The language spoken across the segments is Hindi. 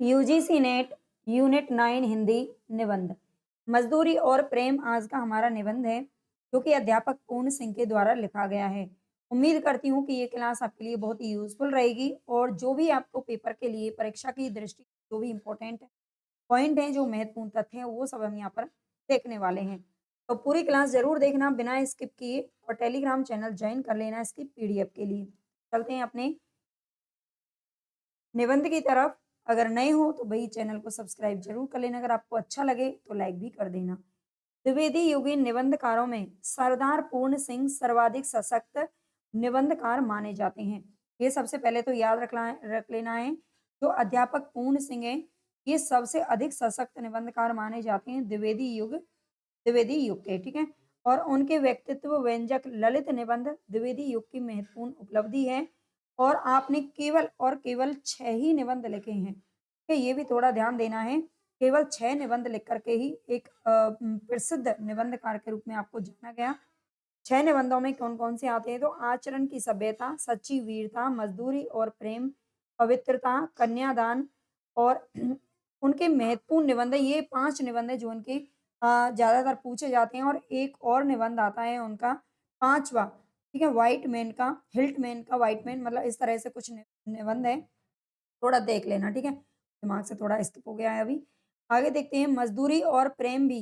यूजीसी नेट यूनिट 9 हिंदी निबंध। मजदूरी और प्रेम आज का हमारा निबंध है जो कि अध्यापक पूर्ण सिंह के द्वारा लिखा गया है। उम्मीद करती हूँ कि ये क्लास आपके लिए बहुत ही यूजफुल रहेगी और जो भी आपको पेपर के लिए परीक्षा की दृष्टि जो भी इम्पोर्टेंट पॉइंट हैं, जो महत्वपूर्ण तथ्य हैं, वो सब हम यहाँ पर देखने वाले हैं। तो पूरी क्लास जरूर देखना बिना स्किप किए और टेलीग्राम चैनल ज्वाइन कर लेना इसकी पीडीएफ के लिए। चलते हैं अपने निबंध की तरफ। अगर नए हो तो भाई चैनल को सब्सक्राइब जरूर कर लेना। अगर आपको अच्छा लगे तो लाइक भी कर देना। द्विवेदी युगीन निबंधकारों में सरदार पूर्ण सिंह सर्वाधिक सशक्त निबंधकार माने जाते हैं। ये सबसे पहले तो याद रख लेना है। जो अध्यापक पूर्ण सिंह है, ये सबसे अधिक सशक्त निबंधकार माने जाते हैं द्विवेदी युग के, ठीक है। और उनके व्यक्तित्व व्यंजक ललित निबंध द्विवेदी युग की महत्वपूर्ण उपलब्धि है। और आपने केवल 6 ही निबंध लिखे हैं। ठीक है, ये भी थोड़ा ध्यान देना है। केवल 6 निबंध लिख कर के ही एक प्रसिद्ध निबंधकार के रूप में आपको जाना गया। 6 निबंधों में कौन-कौन से आते हैं? तो आचरण की सभ्यता, सच्ची वीरता, मजदूरी और प्रेम, पवित्रता, कन्यादान और उनके महत्वपूर्ण निबंध है। ये 5 निबंध है जो उनके ज़्यादातर पूछे जाते हैं। और एक और निबंध आता है उनका 5वां, ठीक है, हिल्ट मैन का व्हाइट मैन, मतलब इस तरह से कुछ निबंध है। थोड़ा देख लेना, ठीक है? दिमाग से थोड़ा स्किप हो गया है अभी। आगे देखते हैं, मज़दूरी और प्रेम भी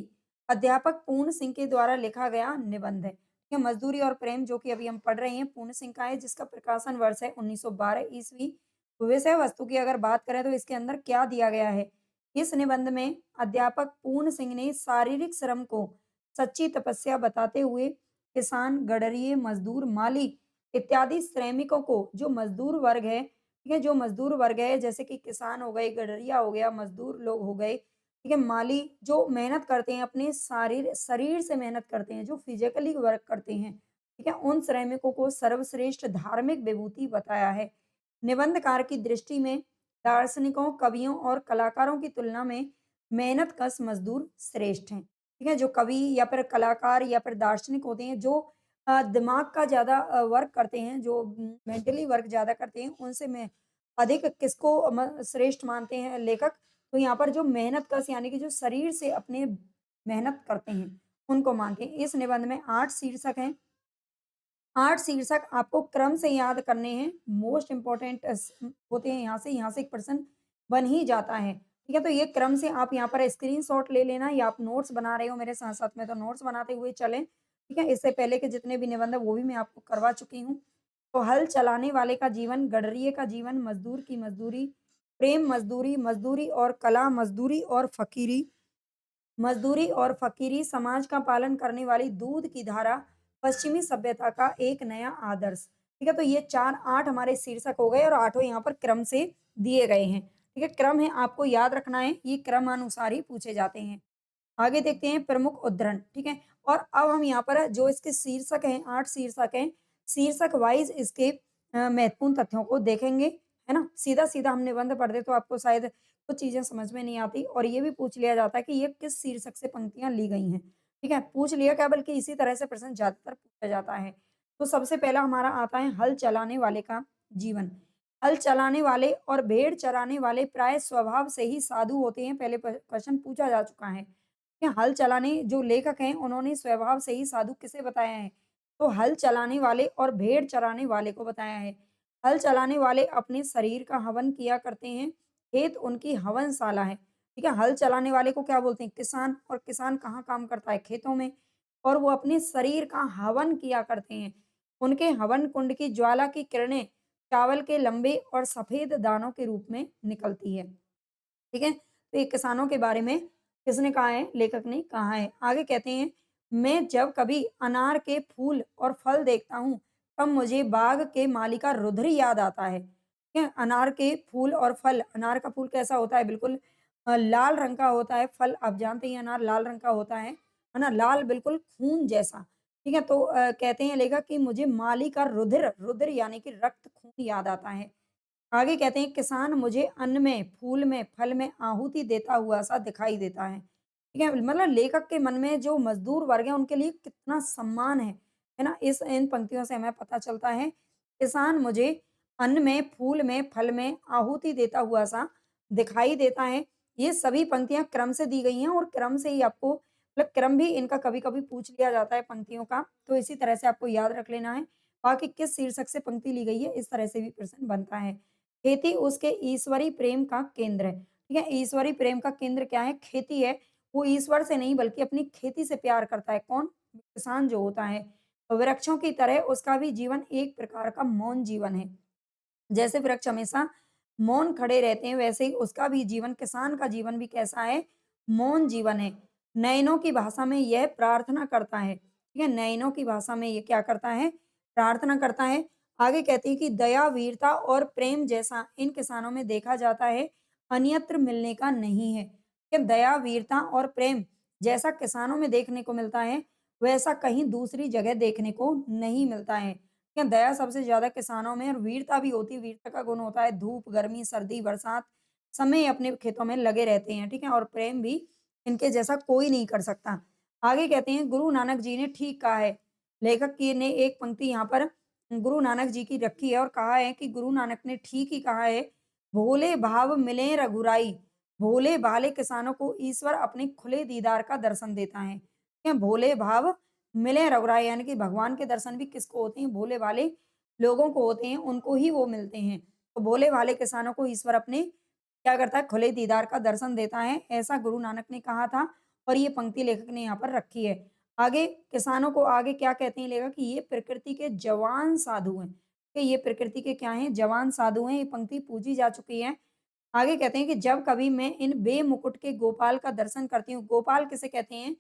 अध्यापक पूर्ण सिंह के द्वारा लिखा गया निबंध है। ठीक है, मज़दूरी और प्रेम जो कि अभी हम पढ़ रहे हैं पूर्ण सिंह का है, जिसका प्रकाशन वर्ष है 1912 ईस्वी। विषय वस्तु की अगर बात करें तो इसके अंदर क्या दिया गया है? इस निबंध में अध्यापक पूर्ण सिंह ने शारीरिक श्रम को सच्ची तपस्या बताते हुए किसान, गडरिये, मज़दूर, माली इत्यादि श्रमिकों को, जो मज़दूर वर्ग है, ठीक है, जो मज़दूर वर्ग है जैसे कि किसान हो गए, गडरिया हो गया, मज़दूर लोग हो गए, ठीक है, माली जो मेहनत करते हैं, अपने शरीर से मेहनत करते हैं, जो फिज़िकली वर्क करते हैं, ठीक है, उन श्रमिकों को सर्वश्रेष्ठ धार्मिक विभूति बताया है। निबंधकार की दृष्टि में दार्शनिकों, कवियों और कलाकारों की तुलना में मेहनतकश मज़दूर श्रेष्ठ हैं। ठीक है, जो कवि या फिर कलाकार या फिर दार्शनिक होते हैं, जो दिमाग का ज़्यादा वर्क करते हैं, जो मेंटली वर्क ज़्यादा करते हैं, उनसे में अधिक किसको श्रेष्ठ मानते हैं लेखक? तो यहाँ पर जो मेहनतकश यानी कि जो शरीर से अपने मेहनत करते हैं, उनको मानते हैं। इस निबंध में 8 शीर्षक हैं। 8 शीर्षक आपको क्रम से याद करने हैं। मोस्ट इम्पोर्टेंट होते हैं यहाँ से एक प्रश्न बन ही जाता है। ठीक है? तो ये क्रम से आप यहाँ पर स्क्रीनशॉट ले लेना, या आप नोट्स बना रहे हो मेरे साथ-साथ में तो नोट्स बनाते हुए चलें। ठीक है? इससे पहले के जितने भी निबंध हैं वो भी मैं आपको करवा चुकी हूँ। तो हल चलाने वाले का जीवन, गडरिये का जीवन, मज़दूर की मज़दूरी, प्रेम मज़दूरी, मज़दूरी और कला, मज़दूरी और फ़कीरी, समाज का पालन करने वाली दूध की धारा, पश्चिमी सभ्यता का एक नया आदर्श। ठीक है? तो ये 4-8 हमारे शीर्षक हो गए और आठों यहाँ पर क्रम से दिए गए हैं। ठीक है? क्रम है, आपको याद रखना है, ये क्रमानुसार ही पूछे जाते हैं। आगे देखते हैं प्रमुख उद्धरण, ठीक है? और अब हम यहाँ पर जो इसके शीर्षक हैं, 8 शीर्षक हैं, शीर्षक वाइज़ इसके महत्वपूर्ण तथ्यों को देखेंगे, है ना? सीधा-सीधा हम निबंध पढ़ते तो आपको शायद कुछ चीज़ें समझ में नहीं आती, और ये भी पूछ लिया जाता है कि ये किस शीर्षक से पंक्तियाँ ली गई हैं, ठीक है? पूछ लिया क्या, बल्कि इसी तरह से प्रश्न ज़्यादातर पूछा जाता है। तो सबसे पहला हमारा आता है हल चलाने वाले का जीवन। हल चलाने वाले और भेड़ चराने वाले प्राय स्वभाव से ही साधु होते हैं, पहले क्वेश्चन पूछा जा चुका है। कि हल चलाने जो लेखक हैं उन्होंने स्वभाव से ही साधु किसे बताया है? तो हल चलाने वाले और भेड़ चराने वाले को बताया है। हल चलाने वाले अपने शरीर का हवन किया करते हैं, खेत उनकी हवनशाला है। ठीक है? हल चलाने वाले को क्या बोलते हैं? किसान। और किसान कहाँ काम करता है? खेतों में। और वो अपने शरीर का हवन किया करते हैं। उनके हवन कुंड की ज्वाला की किरणें चावल के लंबे और सफेद दानों के रूप में निकलती है। ठीक है? तो ये किसानों के बारे में किसने कहा है? लेखक ने कहा है। आगे कहते हैं, मैं जब कभी अनार के फूल और फल देखता हूँ, तब मुझे बाग के माली का रुधिर याद आता है। ठीक है? अनार के फूल और फल, अनार का फूल कैसा होता है? बिल्कुल लाल रंग का होता है। फल आप जानते ही हैं, अनार लाल रंग का होता है ना? लाल बिल्कुल खून जैसा। ठीक है? तो कहते हैं लेखक कि मुझे माली का रुधिर, रुधिर यानी कि रक्त खून याद आता है। आगे कहते हैं, किसान मुझे अन्न में, फूल में, फल में आहुति देता हुआ सा दिखाई देता है। ठीक है? मतलब लेखक के मन में जो मज़दूर वर्ग है उनके लिए कितना सम्मान है ना? इस इन पंक्तियों से हमें पता चलता है। किसान मुझे अन्न में, फूल में, फल में आहुति देता हुआ सा दिखाई देता है। ये सभी पंक्तियाँ क्रम से दी गई हैं और क्रम से ही आपको मतलब क्रम भी इनका कभी-कभी पूछ लिया जाता है पंक्तियों का, तो इसी तरह से आपको याद रख लेना है। बाकी किस शीर्षक से पंक्ति ली गई है, इस तरह से भी प्रश्न बनता है। खेती उसके ईश्वरी प्रेम का केंद्र है, ठीक है? ईश्वरी प्रेम का केंद्र क्या है? खेती है, वो ईश्वर से नहीं बल्कि अपनी खेती से प्यार करता है। कौन? किसान जो होता है। वृक्षों की तरह उसका भी जीवन एक प्रकार का मौन जीवन है। जैसे वृक्ष हमेशा मौन खड़े रहते हैं, वैसे ही उसका भी जीवन, किसान का जीवन भी कैसा है? मौन जीवन है। नयनों की भाषा में यह प्रार्थना करता है, ठीक है? नयनों की भाषा में ये क्या करता है? प्रार्थना करता है। आगे कहती है कि दया, वीरता और प्रेम जैसा इन किसानों में देखा जाता है, अन्यत्र मिलने का नहीं है। कि दया, वीरता और प्रेम जैसा किसानों में देखने को मिलता है, वैसा कहीं दूसरी जगह देखने को नहीं मिलता है। क्या दया सबसे ज़्यादा किसानों में और वीरता भी होती है, वीरता का गुण होता है धूप, गर्मी, सर्दी, बरसात समय अपने खेतों में लगे रहते हैं, ठीक है? और प्रेम भी इनके जैसा कोई नहीं कर सकता। आगे कहते हैं गुरु नानक जी ने ठीक कहा है। लेखक की ने एक पंक्ति यहाँ पर गुरु नानक जी की रखी है और कहा है कि गुरु नानक ने ठीक ही कहा है, भोले भाव मिले रघुराई, भोले भाले किसानों को ईश्वर अपने खुले दीदार का दर्शन देता है। क्या भोले भाव मिले रघुराई यानी कि भगवान के दर्शन भी किसको होते हैं? भोले भाले लोगों को होते हैं, उनको ही वो मिलते हैं। तो भोले भाले किसानों को ईश्वर अपने क्या करता है? खुले दीदार का दर्शन देता है, ऐसा गुरु नानक ने कहा था और ये पंक्ति लेखक ने यहाँ पर रखी है। आगे किसानों को आगे क्या कहते हैं लेखक कि ये प्रकृति के जवान साधु हैं, कि ये प्रकृति के क्या हैं? जवान साधु हैं, ये पंक्ति पूजी जा चुकी है। आगे कहते हैं कि जब कभी मैं इन बेमुकुट के गोपाल का दर्शन करती हूँ, गोपाल किसे कहते हैं?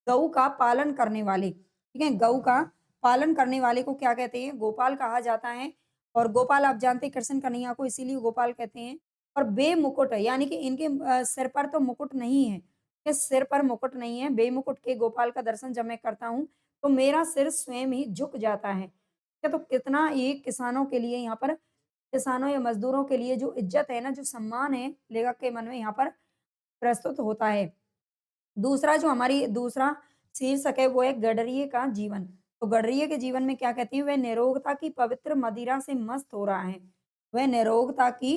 गऊ का पालन करने वाले, ठीक है? गऊ का पालन करने वाले को क्या कहते हैं? गोपाल कहा जाता है और गोपाल आप जानते हैं कृष्ण कन्हैया को इसीलिए गोपाल कहते हैं और बेमुकुट है यानी कि इनके सिर पर तो मुकुट नहीं है, इस सिर पर मुकुट नहीं है, बेमुकुट के गोपाल का दर्शन जब मैं करता हूँ, तो मेरा सिर स्वयं ही झुक जाता है। क्या तो कितना ये किसानों के लिए यहाँ पर किसानों या मज़दूरों के लिए जो इज़्ज़त है ना, जो सम्मान है, लेखक के मन में यहाँ पर प्रस्तुत होता है। दूसरा जो हमारी दूसरा शीर्षक है, वो है गडरिये का जीवन। तो गडरिये के जीवन में क्या कहती हैं, वह निरोगता की पवित्र मदिरा से मस्त हो रहा है। वह निरोगता की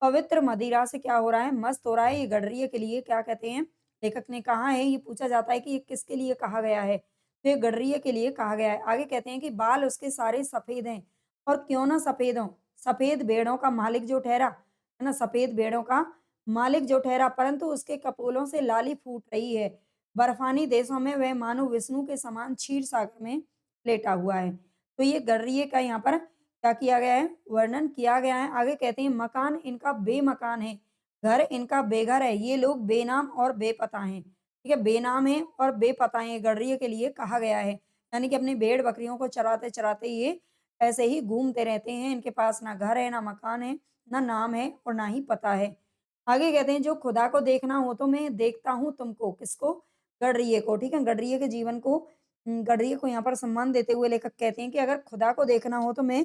पवित्र मदिरा से क्या हो रहा है? मस्त हो रहा है। ये गडरिये के लिए क्या कहते हैं? लेखक ने कहा है, ये पूछा जाता है कि ये किसके लिए कहा गया है? तो ये गडरिये के लिए कहा गया है। आगे कहते हैं कि बाल उसके सारे सफ़ेद हैं और क्यों ना सफ़ेद हों, सफ़ेद भेड़ों का मालिक जो ठहरा, है ना? सफ़ेद भेड़ों का मालिक जो ठहरा, परंतु उसके कपोलों से लाली फूट रही है। बर्फानी देशों में वह मानो विष्णु के समान क्षीर सागर में लेटा हुआ है। तो ये गर्रिये का यहाँ पर क्या किया गया है? वर्णन किया गया है। आगे कहते हैं मकान इनका बेमकान है, घर इनका बेघर है। ये लोग बेनाम और बेपता हैं। ठीक है? बेनाम हैं और बेपता हैं, गर्रिये के लिए कहा गया है। यानी कि अपनी भेड़-बकरियों को चराते-चराते ये ऐसे ही घूमते रहते हैं। इनके पास ना घर है, ना मकान है, ना नाम है और ना ही पता है। आगे कहते हैं जो खुदा को देखना हो तो मैं देखता हूँ तुमको, किसको? गडरिये को, ठीक है? गडरिये के जीवन को गडरिये को यहाँ पर सम्मान देते हुए लेखक कहते हैं कि अगर खुदा को देखना हो तो मैं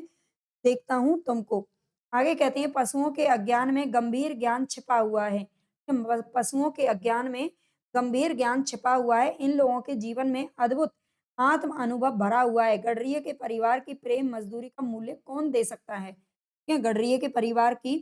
देखता हूँ तुमको। आगे कहते हैं पशुओं के अज्ञान में गंभीर ज्ञान छिपा हुआ है। पशुओं के अज्ञान में गंभीर ज्ञान छिपा हुआ है। इन लोगों के जीवन में अद्भुत आत्म अनुभव भरा हुआ है। गडरिये के परिवार की प्रेम मजदूरी का मूल्य कौन दे सकता है? क्या गडरिये के परिवार की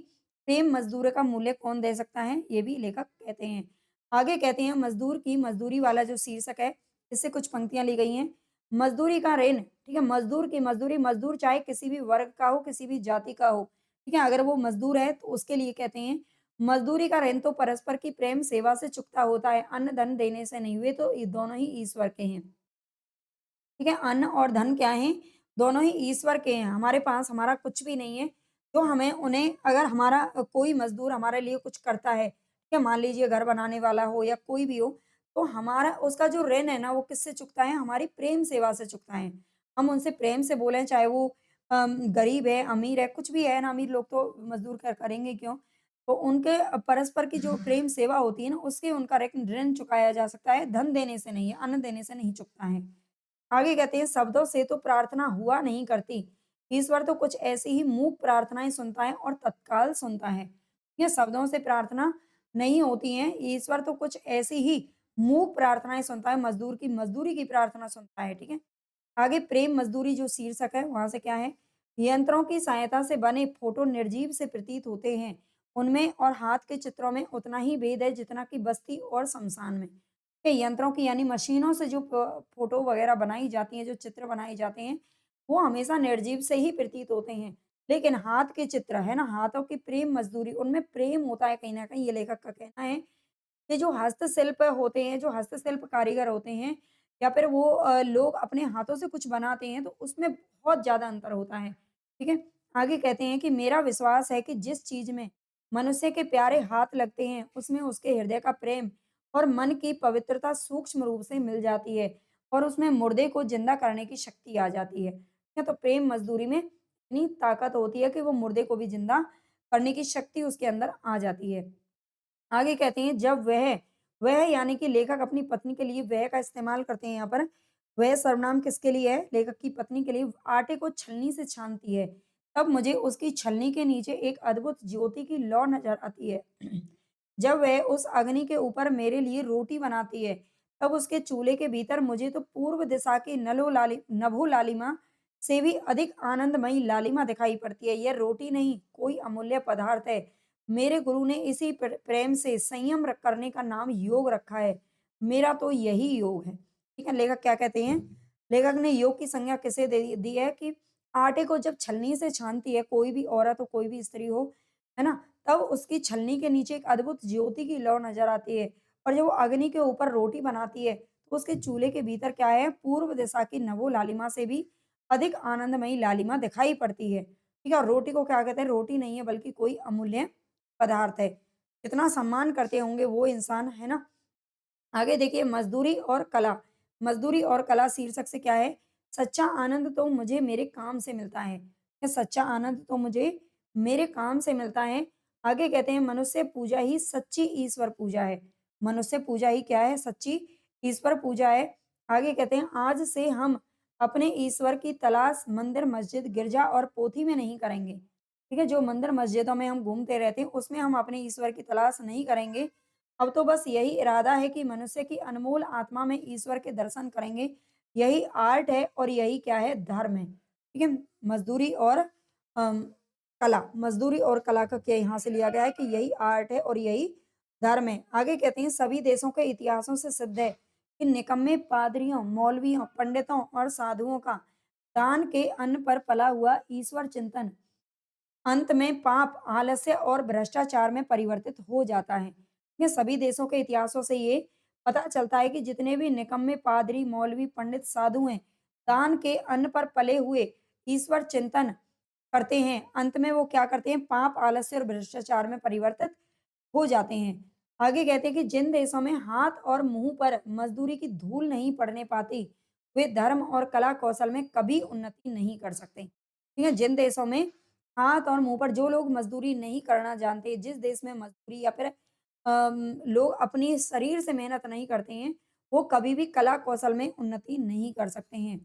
प्रेम मज़दूर का मूल्य कौन दे सकता है? ये भी लेखक कहते हैं। आगे कहते हैं मज़दूर की मज़दूरी वाला जो शीर्षक है, इससे कुछ पंक्तियाँ ली गई हैं। मज़दूरी का ऋण, ठीक है? मज़दूर की मज़दूरी, मज़दूर चाहे किसी भी वर्ग का हो, किसी भी जाति का हो, ठीक है? अगर वो मज़दूर है तो उसके लिए कहते हैं मज़दूरी का ऋण तो परस्पर की प्रेम सेवा से चुकता होता है, अन्न धन देने से नहीं। वे तो ये दोनों ही ईश्वर के हैं। ठीक है? अन्न और धन क्या हैं? दोनों ही ईश्वर के हैं। हमारे पास हमारा कुछ भी नहीं है। तो हमें उन्हें अगर हमारा कोई मज़दूर हमारे लिए कुछ करता है, ठीक है? मान लीजिए घर बनाने वाला हो या कोई भी हो, तो हमारा उसका जो ऋण है ना, वो किससे चुकता है? हमारी प्रेम सेवा से चुकता है। हम उनसे प्रेम से बोलें, चाहे वो गरीब है, अमीर है, कुछ भी है ना, अमीर लोग तो मज़दूर करेंगे क्यों? तो उनके परस्पर की जो प्रेम सेवा होती है ना, उससे उनका ऋण ऋण चुकाया जा सकता है, धन देने से नहीं, अन्न देने से नहीं चुकता है। आगे कहते हैं शब्दों से तो प्रार्थना हुआ नहीं करती। ईश्वर तो कुछ ऐसी ही मूक प्रार्थनाएँ सुनता है और तत्काल सुनता है। ये शब्दों से प्रार्थना नहीं होती है, ईश्वर तो कुछ ऐसी ही मूक प्रार्थनाएँ सुनता है, मज़दूर की मज़दूरी की प्रार्थना सुनता है, ठीक है? आगे प्रेम मज़दूरी जो शीर्षक है, वहाँ से क्या है? यंत्रों की सहायता से बने फोटो निर्जीव से प्रतीत होते हैं उनमें और हाथ के चित्रों में उतना ही भेद है जितना कि बस्ती और शमशान में। ये यंत्रों की यानी मशीनों से जो फ़ोटो वग़ैरह बनाई जाती हैं, जो चित्र बनाए जाते हैं, वो हमेशा निर्जीव से ही प्रतीत होते हैं। लेकिन हाथ के चित्र, है ना, हाथों की प्रेम मज़दूरी, उनमें प्रेम होता है कहीं न कहीं, ये लेखक का कहना है। ये जो हस्तशिल्प होते हैं, जो हस्तशिल्प कारीगर होते हैं या फिर वो लोग अपने हाथों से कुछ बनाते हैं, तो उसमें बहुत ज़्यादा अंतर होता है, ठीक है? आगे कहते हैं कि मेरा विश्वास है कि जिस चीज़ में मनुष्य के प्यारे हाथ लगते हैं, उसमें उसके हृदय का प्रेम और मन की पवित्रता सूक्ष्म रूप से मिल जाती है और उसमें मुर्दे को ज़िंदा करने की शक्ति आ जाती है। या तो प्रेम मज़दूरी में इतनी ताकत होती है कि वो मुर्दे को भी ज़िंदा करने की शक्ति उसके अंदर आ जाती है। आगे कहते हैं जब वह यानी कि लेखक अपनी पत्नी के लिए वह का इस्तेमाल करते हैं यहाँ पर। वह सर्वनाम किसके लिए है? लेखक की पत्नी के लिए आटे को छलनी से छानती है। तब मुझे उसकी छलनी के नीचे एक अद्भुत ज्योति की लौ नज़र आती है। जब वह उस अग्नि के ऊपर मेरे लिए रोटी बनाती है, तब उसके चूल्हे के भीतर मुझे तो पूर्व दिशा की नभो लालिमा से भी अधिक आनंदमयी लालिमा दिखाई पड़ती है। यह रोटी नहीं, कोई अमूल्य पदार्थ है। मेरे गुरु ने इसी प्रेम से संयम करने का नाम योग रखा है। मेरा तो यही योग है। ठीक है, लेखक क्या कहते हैं? लेखक ने योग की संज्ञा किसे दे दी है कि आटे को जब छलनी से छानती है कोई भी औरत हो, कोई भी स्त्री हो, है ना? तब उसकी छलनी के नीचे एक अद्भुत ज्योति की लौ नजर आती है और जब वो अग्नि के ऊपर रोटी बनाती है, तो उसके चूल्हे के भीतर क्या है? पूर्व दिशा की नभो लालिमा से भी अधिक आनंदमयी लालिमा दिखाई पड़ती है। ठीक है? और रोटी को क्या कहते हैं? रोटी नहीं है बल्कि कोई अमूल्य पदार्थ है। कितना सम्मान करते होंगे वो इंसान, है ना? आगे देखिए मज़दूरी और कला। मज़दूरी और कला शीर्षक से क्या है? सच्चा आनंद तो मुझे मेरे काम से मिलता है। ये सच्चा आनंद तो मुझे मेरे काम से मिलता है। आगे कहते हैं मनुष्य पूजा ही सच्ची ईश्वर पूजा है। मनुष्य पूजा ही क्या है? सच्ची ईश्वर पूजा है। आगे कहते हैं आज से हम अपने ईश्वर की तलाश मंदिर, मस्जिद, गिरजा और पोथी में नहीं करेंगे। ठीक है? जो मंदिर मस्जिदों में हम घूमते रहते हैं उसमें हम अपने ईश्वर की तलाश नहीं करेंगे। अब तो बस यही इरादा है कि मनुष्य की अनमोल आत्मा में ईश्वर के दर्शन करेंगे। यही आर्ट है और यही क्या है? धर्म है। ठीक है? मज़दूरी और कला, मज़दूरी और कला का क्या यहाँ से लिया गया है कि यही आर्ट है और यही धर्म है। आगे कहते हैं सभी देशों के इतिहासों से सिद्ध है कि निकम्मे पादरियों, मौलवियों, पंडितों और साधुओं का दान के अन्न पर पला हुआ ईश्वर चिंतन अंत में पाप, आलस्य और भ्रष्टाचार में परिवर्तित हो जाता है। ये सभी देशों के इतिहासों से ये पता चलता है कि जितने भी निकम्मे पादरी, मौलवी, पंडित, साधु हैं, दान के अन्न पर पले हुए ईश्वर चिंतन करते हैं। अंत में वो क्या करते हैं? पाप, आलस्य और भ्रष्टाचार में परिवर्तित हो जाते हैं। आगे कहते हैं कि जिन देशों में हाथ और मुँह पर मज़दूरी की धूल नहीं पड़ने पाती, वे धर्म और कला कौशल में कभी उन्नति नहीं कर सकते। ठीक है? जिन देशों में हाथ और मुँह पर जो लोग मज़दूरी नहीं करना जानते, जिस देश में मज़दूरी या फिर लोग अपनी शरीर से मेहनत नहीं करते हैं, वो कभी भी कला कौशल में उन्नति नहीं कर सकते हैं।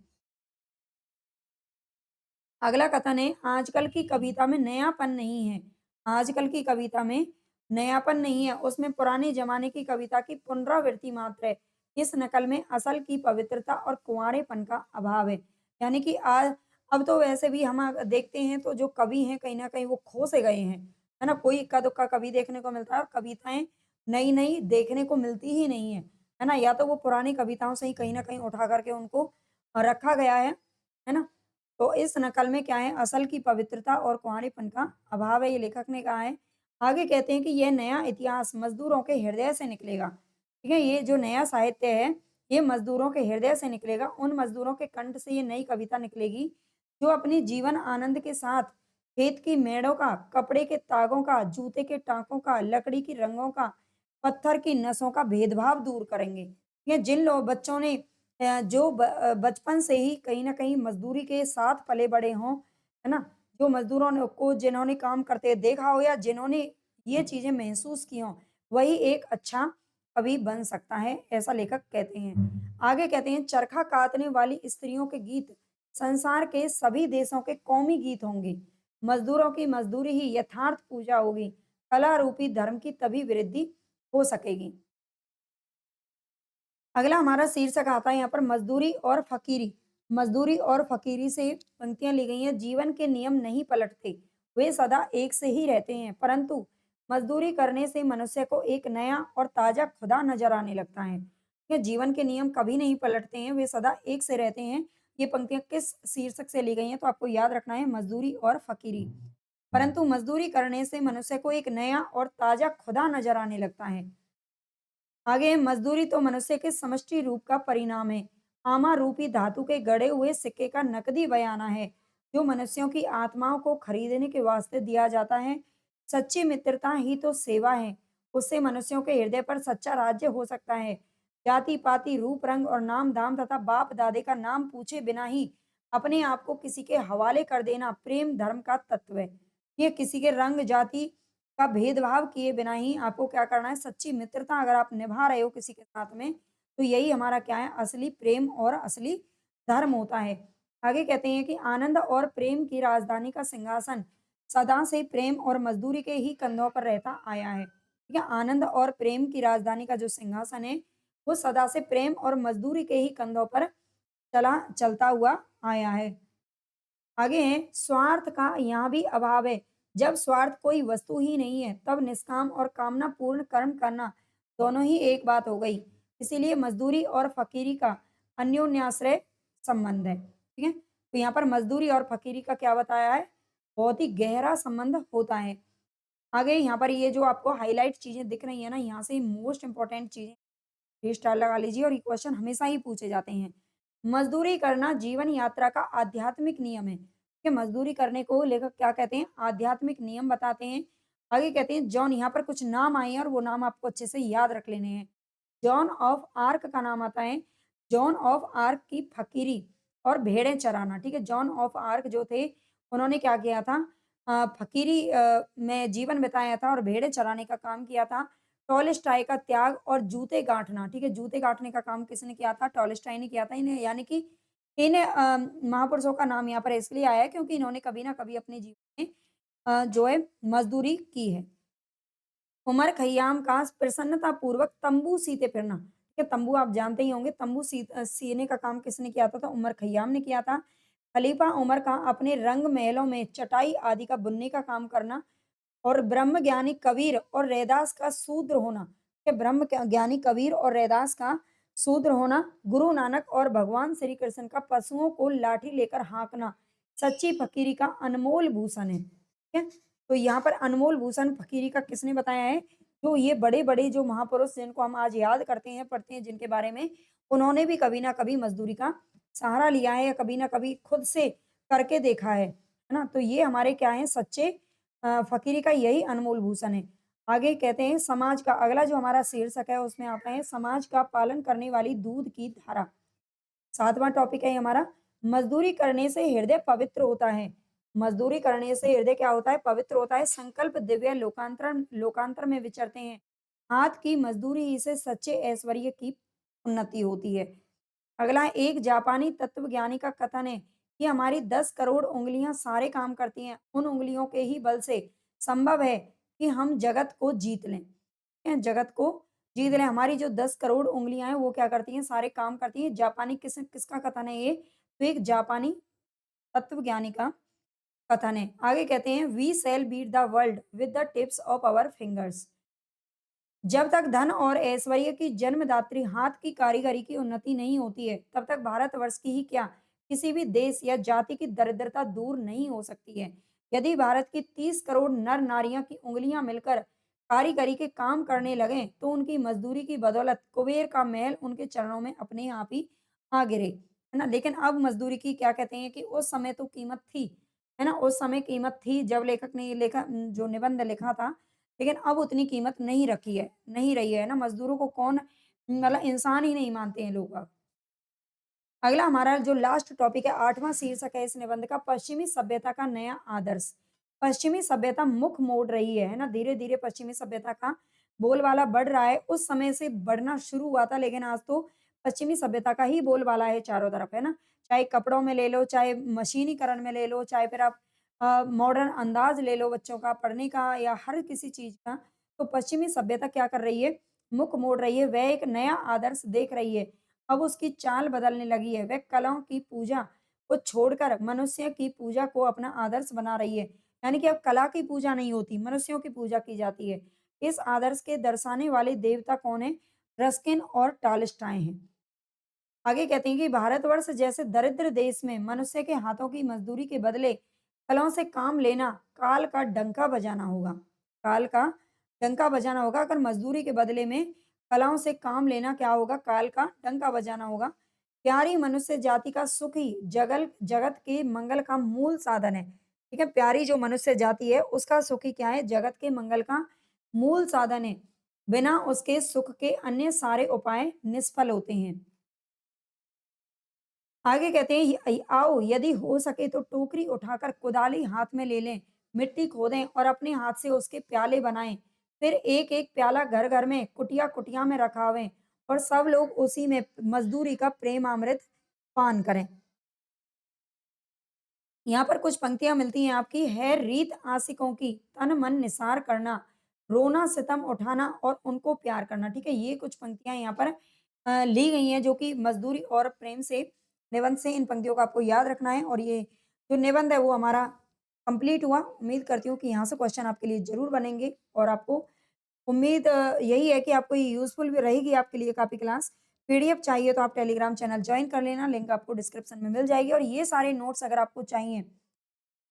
अगला कथन है आजकल की कविता में नयापन नहीं है। आजकल की कविता में नयापन नहीं है, उसमें पुराने ज़माने की कविता की पुनरावृत्ति मात्र है। इस नकल में असल की पवित्रता और कुँवारेपन का अभाव है। यानी कि अब तो वैसे भी हम देखते हैं तो जो कवि हैं कहीं न कहीं वो खो से गए हैं। है ना? कोई इक्का-दुक्का कवि देखने को मिलता है और कविताएँ नई-नई देखने को मिलती ही नहीं है। है ना? या तो वो पुरानी कविताओं से ही कहीं न कहीं उठा कर के उनको रखा गया है। है ना? तो इस नकल में क्या है असल की पवित्रता और कुँवारेपन का अभाव है, ये लेखक ने कहा है। आगे कहते हैं कि यह नया इतिहास मज़दूरों के हृदय से निकलेगा। ठीक है? ये जो नया साहित्य है, ये मज़दूरों के हृदय से निकलेगा। उन मज़दूरों के कंठ से ये नई कविता निकलेगी, जो अपने जीवन आनंद के साथ खेत की मेड़ों का, कपड़े के तागों का, जूते के टाँकों का, लकड़ी की रंगों का, पत्थर की नसों का भेदभाव दूर करेंगे। ये जिन बच्चों ने जो बचपन से ही कहीं न कहीं मज़दूरी के साथ पले-बड़े हों, है ना? जो मज़दूरों ने को जिन्होंने काम करते देखा हो या जिन्होंने ये चीज़ें महसूस की हों, वही एक अच्छा कवि बन सकता है, ऐसा लेखक कहते हैं। आगे कहते हैं चरखा कातने वाली स्त्रियों के गीत संसार के सभी देशों के कौमी गीत होंगे। मज़दूरों की मज़दूरी ही यथार्थ पूजा होगी। कला रूपी धर्म की तभी वृद्धि हो सकेगी। अगला हमारा शीर्षक आता है यहाँ पर मजदूरी और फकीरी। मजदूरी और फकीरी से पंक्तियाँ ली गई हैं। जीवन के नियम नहीं पलटते, वे सदा एक से ही रहते हैं, परंतु मजदूरी करने से मनुष्य को एक नया और ताजा खुदा नजर आने लगता है। ये जीवन के नियम कभी नहीं पलटते हैं, वे सदा एक से रहते हैं। ये पंक्तियां किस शीर्षक से ली गई हैं तो आपको याद रखना है, मजदूरी और फकीरी। परंतु मजदूरी करने से मनुष्य को एक नया और ताजा खुदा नजर आने लगता है। आगे, मजदूरी तो मनुष्य के समष्टि रूप का परिणाम है। आमा रूपी धातु के गढ़े हुए सिक्के का नकदी बयाना है, जो मनुष्यों की आत्माओं को खरीदने के वास्ते दिया जाता है। सच्ची मित्रता ही तो सेवा है। उससे मनुष्यों के हृदय पर सच्चा राज्य हो सकता है। जाति पाति, रूप रंग और नाम दाम तथा बाप दादे का नाम पूछे बिना ही अपने आप को किसी के हवाले कर देना प्रेम धर्म का तत्व है। ये किसी के रंग जाति का भेदभाव किए बिना ही आपको क्या करना है, सच्ची मित्रता अगर आप निभा रहे हो किसी के साथ में, तो यही हमारा क्या है, असली प्रेम और असली धर्म होता है। आगे कहते हैं कि आनंद और प्रेम की राजधानी का सिंहासन सदा से प्रेम और मजदूरी के ही कंधों पर रहता आया है। ठीक है, आनंद और प्रेम की राजधानी का जो सिंहासन है, वो सदा से प्रेम और मजदूरी के ही कंधों पर चलता हुआ आया है। आगे है, स्वार्थ का यहाँ भी अभाव है। जब स्वार्थ कोई वस्तु ही नहीं है, तब निष्काम और कामना पूर्ण कर्म करना दोनों ही एक बात हो गई। इसीलिए मजदूरी और फकीरी का अन्योन्याश्रय संबंध है। ठीक है, तो यहाँ पर मजदूरी और फकीरी का क्या बताया है, बहुत ही गहरा संबंध होता है। आगे यहाँ पर ये जो आपको हाईलाइट चीजें दिख रही है ना, यहाँ से मोस्ट इंपॉर्टेंट चीजें थ्री स्टार लगा लीजिए, और ये क्वेश्चन हमेशा ही पूछे जाते हैं। मजदूरी करना जीवन यात्रा का आध्यात्मिक नियम है। कि मजदूरी करने को लेकर क्या कहते हैं, आध्यात्मिक नियम बताते हैं। आगे कहते हैं जॉन, यहाँ पर कुछ नाम आए हैं और वो नाम आपको अच्छे से याद रख लेने हैं। जॉन ऑफ आर्क का नाम आता है। जॉन ऑफ आर्क की फकीरी और भेड़ें चराना। ठीक है, जॉन ऑफ आर्क जो थे, उन्होंने क्या किया था, फकीरी में जीवन बिताया था और भेड़ें चराने का काम किया था। टॉलस्टॉय का त्याग और जूते गाँठना। ठीक है, जूते गाँठने का काम किसने किया था, टॉलस्टॉय ने किया था। इन्हें यानी कि इन महापुरुषों का नाम यहाँ पर इसलिए आया है क्योंकि इन्होंने कभी ना कभी अपने जीवन में जो है मजदूरी की है। उमर खय्याम का प्रसन्नता पूर्वक तंबू सीते फिरना। ठीक है, तंबू आप जानते ही होंगे, तंबू सीने का काम किसने किया था, तो उमर खय्याम ने किया था। खलीफा उमर का अपने रंग महलों में चटाई आदि का बुनने का काम करना, और ब्रह्म ज्ञानी कबीर और रैदास का शूद्र होना। कि ब्रह्म ज्ञानी कबीर और रैदास का शूद्र होना, गुरु नानक और भगवान श्री कृष्ण का पशुओं को लाठी लेकर हाँकना सच्ची फकीरी का अनमोल भूषण है। ठीक है, तो यहाँ पर अनमोल भूषण फकीरी का किसने बताया है, जो ये बड़े बड़े जो महापुरुष जिनको हम आज याद करते हैं पढ़ते हैं जिनके बारे में, उन्होंने भी कभी ना कभी मजदूरी का सहारा लिया है या कभी ना कभी खुद से करके देखा है ना। तो ये हमारे क्या है, सच्चे फ़कीरी का यही अनमोल भूषण है। आगे कहते हैं समाज का अगला जो हमारा शीर्षक है उसमें आता है समाज का पालन करने वाली दूध की धारा। 7वां टॉपिक है हमारा, मज़दूरी करने से हृदय पवित्र होता है। मज़दूरी करने से हृदय क्या होता है, पवित्र होता है। संकल्प दिव्य लोकांतर लोकांतर में विचरते हैं। हाथ की मज़दूरी ही से सच्चे ऐश्वर्य की उन्नति होती है। अगला एक जापानी तत्वज्ञानी का कथन है कि हमारी 10 करोड़ उँगलियाँ सारे काम करती हैं। उन उँगलियों के ही बल से संभव है कि हम जगत को जीत लें। जगत को जीत लें। हमारी जो 10 करोड़ उँगलियाँ हैं वो क्या करती हैं, सारे काम करती हैं। जापानी किसका कथन है ये? तो एक जापानी तत्वज्ञानी का कथन है। आगे कहते हैं we shall beat the world with the tips of our fingers. जब तक धन और ऐश्वर्य की जन्मदात्री हाथ की कारीगरी की उन्नति नहीं होती है, तब तक भारतवर्ष की ही क्या, किसी भी देश या जाति की दरिद्रता दूर नहीं हो सकती है। यदि भारत की 30 करोड़ नर नारियां की उंगलियां मिलकर कारीगरी के काम करने लगें, तो उनकी मजदूरी की बदौलत कुबेर का महल उनके चरणों में अपने आप ही आ गिरे, है ना। लेकिन अब मजदूरी की क्या कहते हैं कि उस समय तो कीमत थी, है ना, उस समय कीमत थी जब लेखक ने ये लेखा जो निबंध लिखा था, लेकिन अब उतनी कीमत नहीं रखी है, नहीं रही है ना। मज़दूरों को कौन, मतलब इंसान ही नहीं मानते हैं लोग अब। अगला हमारा जो लास्ट टॉपिक है, 8वां शीर्षक है इस निबंध का, पश्चिमी सभ्यता का नया आदर्श। पश्चिमी सभ्यता मुख मोड़ रही है ना, धीरे-धीरे पश्चिमी सभ्यता का बोलबाला बढ़ रहा है। उस समय से बढ़ना शुरू हुआ था, लेकिन आज तो पश्चिमी सभ्यता का ही बोलबाला है चारों तरफ, है ना। चाहे कपड़ों में ले लो, चाहे मशीनीकरण में ले लो, चाहे फिर आप मॉडर्न अंदाज ले लो बच्चों का पढ़ने का या हर किसी चीज़ का। तो पश्चिमी सभ्यता क्या कर रही है, मुख मोड़ रही है। वह एक नया आदर्श देख रही है। अब उसकी चाल बदलने लगी है। वह कलाओं की पूजा को छोड़कर मनुष्य की पूजा को अपना आदर्श बना रही है। यानी कि अब कला की पूजा नहीं होती, मनुष्यों की पूजा की जाती है। इस आदर्श के दर्शाने वाले देवता कौन है? रस्किन और टॉलस्टॉय हैं। आगे कहते हैं कि भारतवर्ष जैसे दरिद्र देश में मनुष्य के हाथों की मजदूरी के बदले कलाओं से काम लेना काल का डंका बजाना होगा। काल का डंका बजाना होगा। अगर मजदूरी के बदले में कलाओं से काम लेना क्या होगा? काल का डंका बजाना होगा। प्यारी मनुष्य जाति का सुख ही जगल जगत के मंगल का मूल साधन है। ठीक है, प्यारी जो मनुष्य जाति है उसका सुख ही क्या है? जगत के मंगल का मूल साधन है। बिना उसके सुख के अन्य सारे उपाय निष्फल होते हैं। आगे कहते हैं आओ यदि हो सके तो टोकरी उठाकर कुदाली हाथ में ले लें, मिट्टी खोदें और अपने हाथ से उसके प्याले बनाएं। फिर एक एक प्याला घर घर में कुटिया कुटिया में रखावें और सब लोग उसी में मजदूरी का प्रेम अमृत पान करें। यहाँ पर कुछ पंक्तियाँ मिलती हैं आपकी। है रीत आशिकों की तन मन निसार करना, रोना सितम उठाना और उनको प्यार करना। ठीक है, ये कुछ पंक्तियाँ यहाँ पर ली गई हैं जो कि मजदूरी और प्रेम से निबंध से। इन पंक्तियों को आपको याद रखना है और ये जो निबंध है वो हमारा कंप्लीट हुआ। उम्मीद करती हूँ कि यहाँ से क्वेश्चन आपके लिए ज़रूर बनेंगे और आपको उम्मीद यही है कि आपको ये यूज़फुल भी रहेगी आपके लिए काफ़ी क्लास। पीडीएफ चाहिए तो आप टेलीग्राम चैनल जॉइन कर लेना, लिंक आपको डिस्क्रिप्शन में मिल जाएगी और ये सारे नोट्स अगर आपको चाहिए,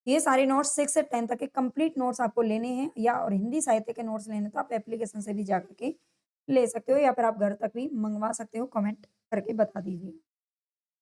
ये सारे नोट्स 6 से 10 तक के कंप्लीट नोट्स आपको लेने हैं या और हिंदी साहित्य के नोट्स लेने हैं तो आप एप्लीकेशन से भी जाकर के ले सकते हो या फिर आप घर तक भी मँगवा सकते हो, कमेंट करके बता दीजिए।